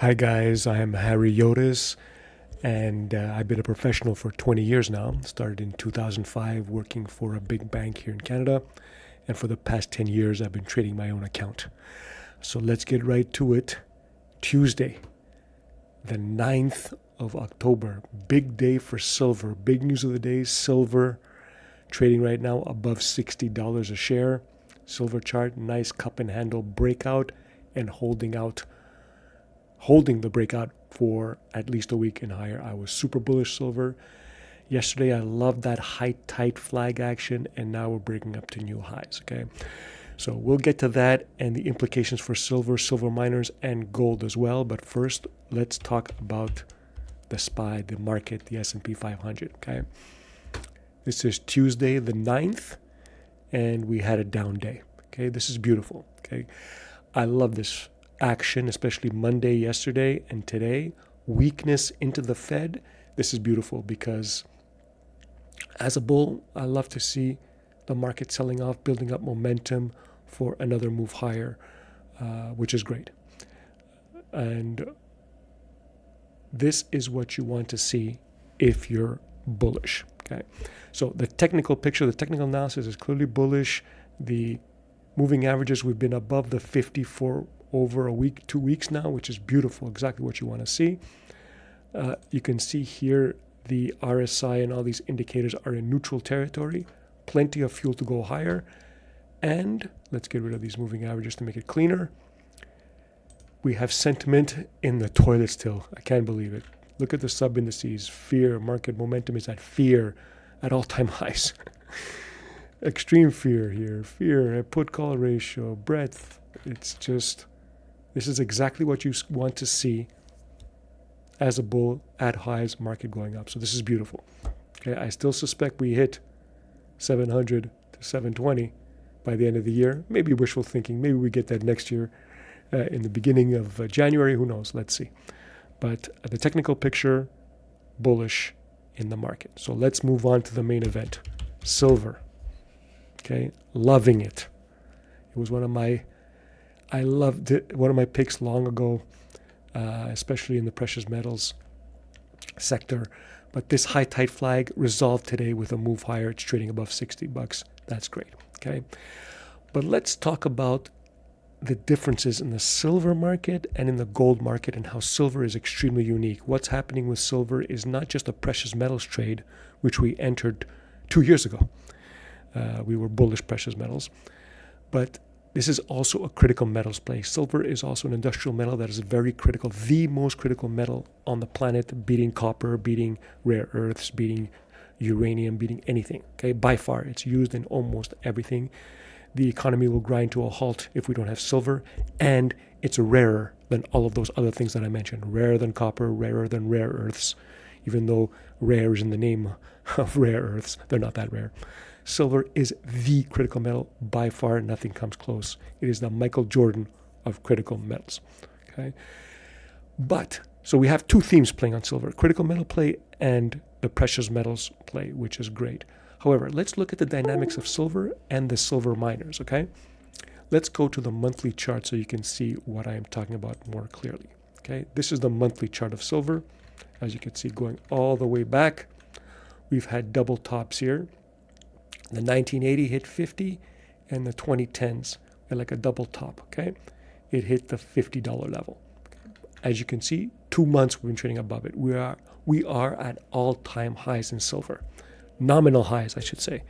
Hi guys, I am Harry Yotis, and I've been a professional for 20 years now. Started in 2005 working for a big bank here in Canada, and for the past 10 years I've been trading my own account. So let's get right to it. Tuesday, the 9th of October, big day for silver. Big news of the day, silver trading right now above $60 a share. Silver chart, nice cup and handle breakout, and holding the breakout for at least a week and higher. I was super bullish silver. Yesterday, I loved that high tight flag action, and now we're breaking up to new highs. Okay, so we'll get to that and the implications for silver, silver miners, and gold as well. But first, let's talk about the SPY, the market, the S&P 500. Okay, this is Tuesday the 9th, and we had a down day. Okay, this is beautiful. Okay, I love this action, especially Monday, yesterday, and today. Weakness into the Fed. This is beautiful because as a bull, I love to see the market selling off, building up momentum for another move higher, which is great. And this is what you want to see if you're bullish. Okay, so the technical picture, the technical analysis is clearly bullish. The moving averages, we've been above the 50 for over a week, 2 weeks now, which is beautiful, exactly what you want to see. You can see here the RSI and all these indicators are in neutral territory, plenty of fuel to go higher. And let's get rid of these moving averages to make it cleaner. We have sentiment in the toilet still. I can't believe it. Look at the sub indices. Fear, market momentum is at fear at all-time highs. Extreme fear here. Fear, put call ratio, breadth. It's just, this is exactly what you want to see as a bull at highs, market going up. So this is beautiful. Okay, I still suspect we hit 700 to 720 by the end of the year. Maybe wishful thinking. Maybe we get that next year in the beginning of January. Who knows? Let's see. But the technical picture, bullish in the market. So let's move on to the main event. Silver. Okay, loving it. It was I loved it. One of my picks long ago, especially in the precious metals sector. But this high tight flag resolved today with a move higher. It's trading above $60. That's great. Okay, but let's talk about the differences in the silver market and in the gold market and how silver is extremely unique. What's happening with silver is not just a precious metals trade, which we entered 2 years ago. We were bullish precious metals, but this is also a critical metals play. Silver is also an industrial metal that is very critical, the most critical metal on the planet, beating copper, beating rare earths, beating uranium, beating anything. Okay, by far, it's used in almost everything. The economy will grind to a halt if we don't have silver, and it's rarer than all of those other things that I mentioned. Rarer than copper, rarer than rare earths. Even though rare is in the name of rare earths, they're not that rare. Silver is the critical metal. By far, nothing comes close. It is the Michael Jordan of critical metals. Okay, but so we have two themes playing on silver: critical metal play and the precious metals play, which is great. However, let's look at the dynamics of silver and the silver miners. Okay, let's go to the monthly chart so you can see what I am talking about more clearly. Okay, this is the monthly chart of silver. As you can see, going all the way back, we've had double tops here. The 1980 hit 50, and the 2010s were like a double top. Okay, it hit the $50 level. As you can see, 2 months we've been trading above it. We are at all-time highs in silver, nominal highs, I should say.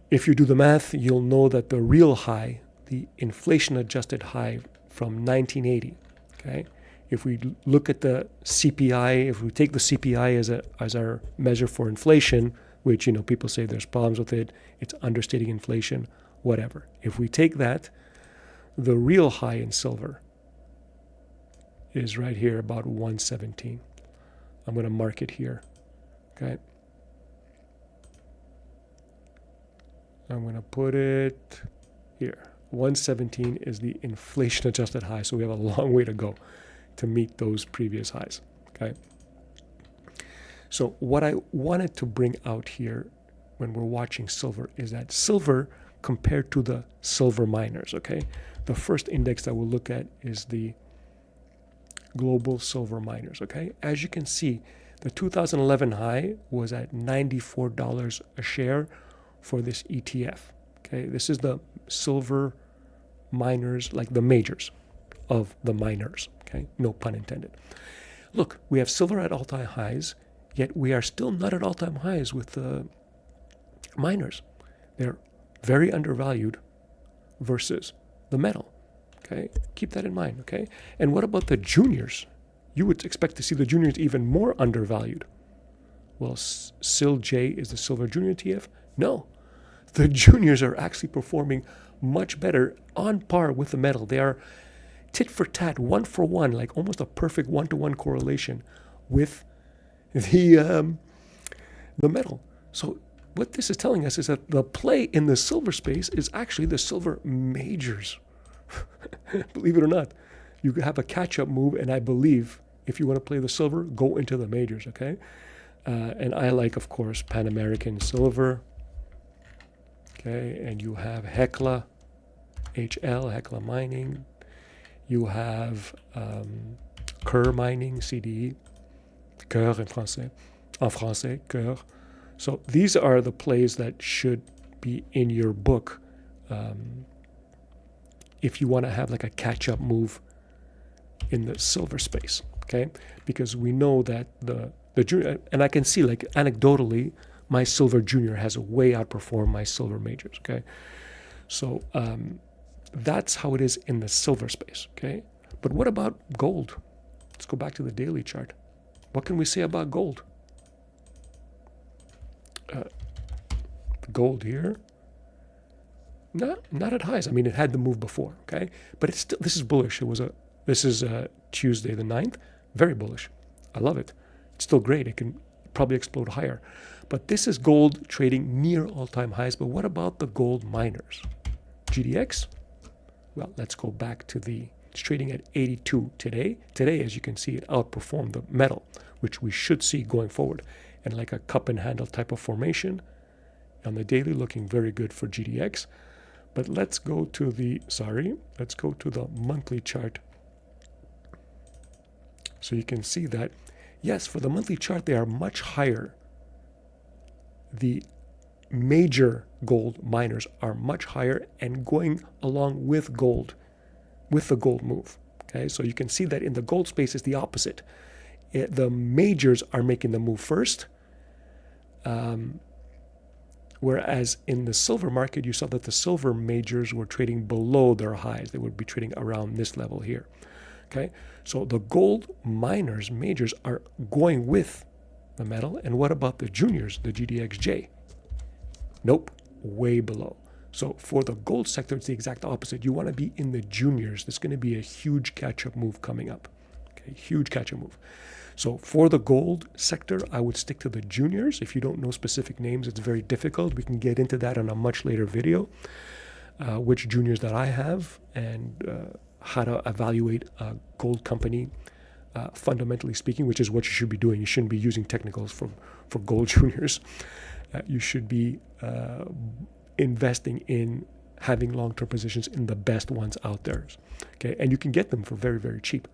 If you do the math, you'll know that the real high, the inflation-adjusted high from 1980. Okay, if we look at the CPI, if we take the CPI as our measure for inflation, which, you know, people say there's problems with it, it's understating inflation, whatever. If we take that, the real high in silver is right here, about 117. I'm going to mark it here. Okay. I'm going to put it here. 117 is the inflation-adjusted high, so we have a long way to go to meet those previous highs. Okay. So what I wanted to bring out here when we're watching silver is that silver compared to the silver miners, okay? The first index that we'll look at is the global silver miners, okay? As you can see, the 2011 high was at $94 a share for this ETF, okay? This is the silver miners, like the majors of the miners, okay? No pun intended. Look, we have silver at all-time highs, yet we are still not at all-time highs with the miners. They're very undervalued versus the metal. Okay, keep that in mind. Okay, and what about the juniors? You would expect to see the juniors even more undervalued. Well, SILJ is the silver junior ETF. No, the juniors are actually performing much better, on par with the metal. They are tit for tat, one for one, like almost a perfect one-to-one correlation with the metal. So what this is telling us is that the play in the silver space is actually the silver majors. Believe it or not, you have a catch-up move, and I believe if you want to play the silver, go into the majors, okay? And I like, of course, Pan American Silver, okay? And you have Hecla, Hecla Mining. You have Coeur Mining, CDE, Coeur en français, Coeur. So these are the plays that should be in your book if you want to have like a catch-up move in the silver space, okay? Because we know that the junior, and I can see like anecdotally, my silver junior has way outperformed my silver majors, okay? So that's how it is in the silver space, okay? But what about gold? Let's go back to the daily chart. What can we say about gold? Gold here, not at highs. I mean, it had the move before, okay? But it's still, this is bullish. This is Tuesday the 9th, very bullish. I love it. It's still great. It can probably explode higher. But this is gold trading near all-time highs. But what about the gold miners? GDX? Well, let's go back to it's trading at 82 today. Today, as you can see, it outperformed the metal, which we should see going forward. And like a cup and handle type of formation on the daily, looking very good for GDX. But let's go to the monthly chart. So you can see that, yes, for the monthly chart, they are much higher. The major gold miners are much higher and going along with gold, with the gold move. Okay, so you can see that in the gold space is the opposite. The majors are making the move first. Whereas in the silver market, you saw that the silver majors were trading below their highs. They would be trading around this level here. Okay, so the gold miners, majors, are going with the metal. And what about the juniors, the GDXJ? Nope, way below. So for the gold sector, it's the exact opposite. You want to be in the juniors. There's going to be a huge catch-up move coming up. Okay, huge catch-up move. So for the gold sector, I would stick to the juniors. If you don't know specific names, it's very difficult. We can get into that on a much later video, which juniors that I have and how to evaluate a gold company, fundamentally speaking, which is what you should be doing. You shouldn't be using technicals for gold juniors. You should be investing in having long-term positions in the best ones out there. Okay, and you can get them for very, very cheap.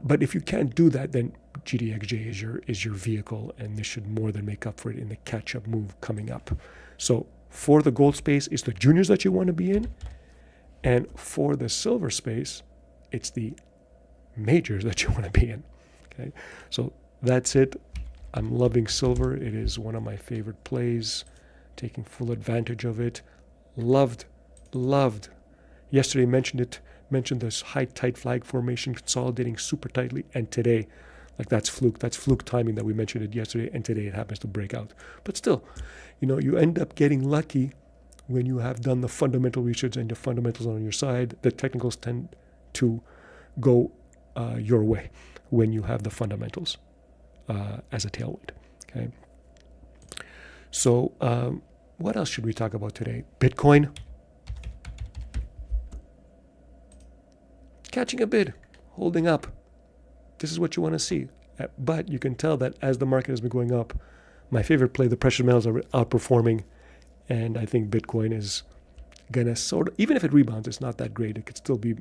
But if you can't do that, then GDXJ is your vehicle, and this should more than make up for it in the catch-up move coming up. So for the gold space, it's the juniors that you want to be in, and for the silver space, it's the majors that you want to be in. Okay, so that's it. I'm loving silver. It is one of my favorite plays, taking full advantage of it. Loved. Yesterday mentioned this high tight flag formation consolidating super tightly, and today, like that's fluke timing that we mentioned it yesterday, and today it happens to break out. But still, you end up getting lucky when you have done the fundamental research and the fundamentals on your side. The technicals tend to go your way when you have the fundamentals as a tailwind. Okay. So what else should we talk about today? Bitcoin. Catching a bid, holding up. This is what you want to see. But you can tell that as the market has been going up, my favorite play, the precious metals, are outperforming. And I think Bitcoin is gonna sort of, even if it rebounds, it's not that great. It could still be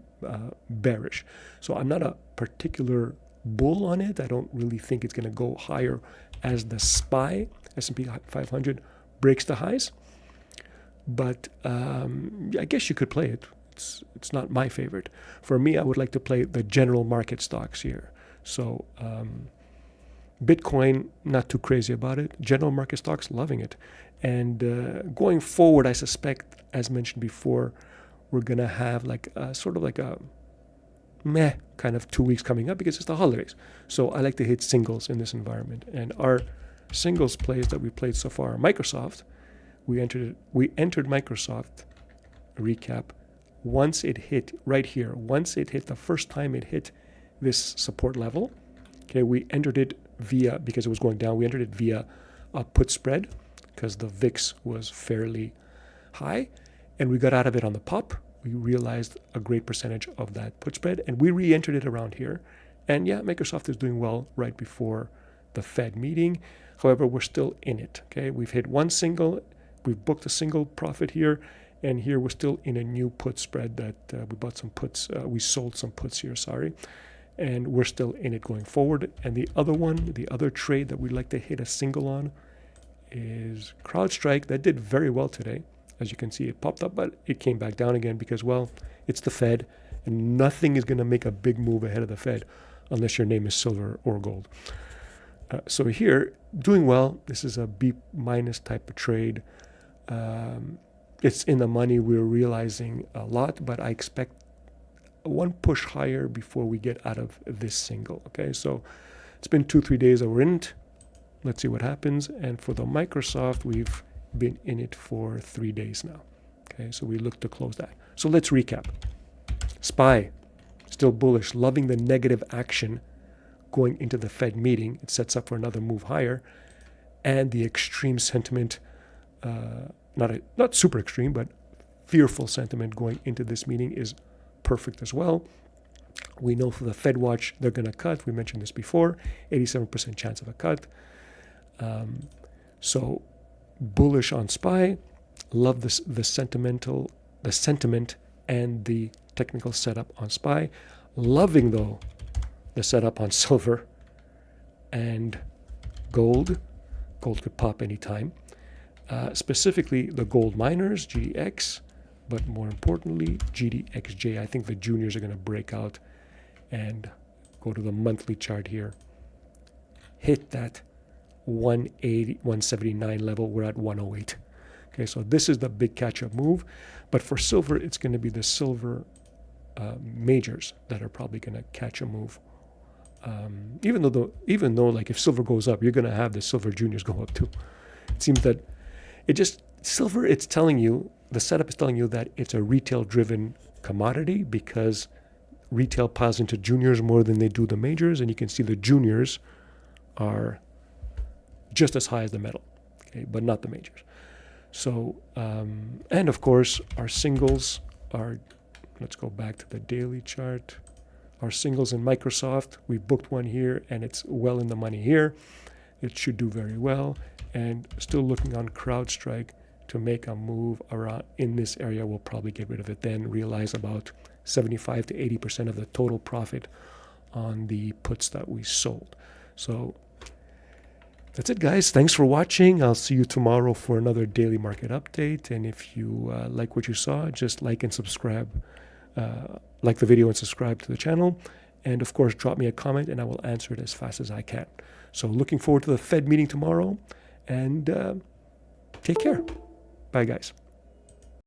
bearish. So I'm not a particular bull on it. I don't really think it's gonna go higher as the SPY, S&P 500, breaks the highs. But I guess you could play it. It's not my favorite. For me, I would like to play the general market stocks here. So Bitcoin, not too crazy about it. General market stocks, loving it. And going forward, I suspect, as mentioned before, we're going to have like sort of like a meh kind of 2 weeks coming up because it's the holidays. So I like to hit singles in this environment. And our singles plays that we played so far are Microsoft. We entered Microsoft, recap, once it hit right here, once it hit the first time it hit this support level, okay, we entered it via, because it was going down, we entered it via a put spread because the VIX was fairly high, and we got out of it on the pop. We realized a great percentage of that put spread, and we re-entered it around here. And yeah, Microsoft is doing well right before the Fed meeting. However, we're still in it, okay? We've hit one single, we've booked a single profit here, and here we're still in a new put spread that we bought some puts, we sold some puts here, sorry. And we're still in it going forward. And the other one, the other trade that we'd like to hit a single on is CrowdStrike. That did very well today. As you can see, it popped up, but it came back down again because, well, it's the Fed, and nothing is going to make a big move ahead of the Fed unless your name is silver or gold. So here, doing well. This is a B- type of trade. It's in the money. We're realizing a lot, but I expect one push higher before we get out of this single. Okay, so it's been 2-3 days that we're in it. Let's see what happens. And for the Microsoft, we've been in it for 3 days now. Okay, so we look to close that. So let's recap. SPY, still bullish, loving the negative action going into the Fed meeting. It sets up for another move higher. And the extreme sentiment, not super extreme, but fearful sentiment going into this meeting is perfect as well. We know for the Fed watch, they're going to cut. We mentioned this before, 87% chance of a cut. So bullish on SPY. Love this, the sentiment and the technical setup on SPY. Loving, though, the setup on silver and gold. Gold could pop anytime. Specifically, the gold miners, GDX, but more importantly, GDXJ. I think the juniors are going to break out and go to the monthly chart here. Hit that 180, 179 level. We're at 108. Okay, so this is the big catch-up move. But for silver, it's going to be the silver majors that are probably going to catch a move. Even though like if silver goes up, you're going to have the silver juniors go up too. It seems that silver, it's telling you, the setup is telling you that it's a retail-driven commodity because retail piles into juniors more than they do the majors, and you can see the juniors are just as high as the metal, okay, but not the majors. So, and of course, our singles are, let's go back to the daily chart. Our singles in Microsoft, we booked one here, and it's well in the money here. It should do very well. And still looking on CrowdStrike to make a move around in this area. We'll probably get rid of it then, realize about 75 to 80% of the total profit on the puts that we sold. So that's it, guys. Thanks for watching. I'll see you tomorrow for another daily market update. And if you like what you saw, just like and subscribe. Like the video and subscribe to the channel. And of course, drop me a comment and I will answer it as fast as I can. So looking forward to the Fed meeting tomorrow. And take care. Bye, guys.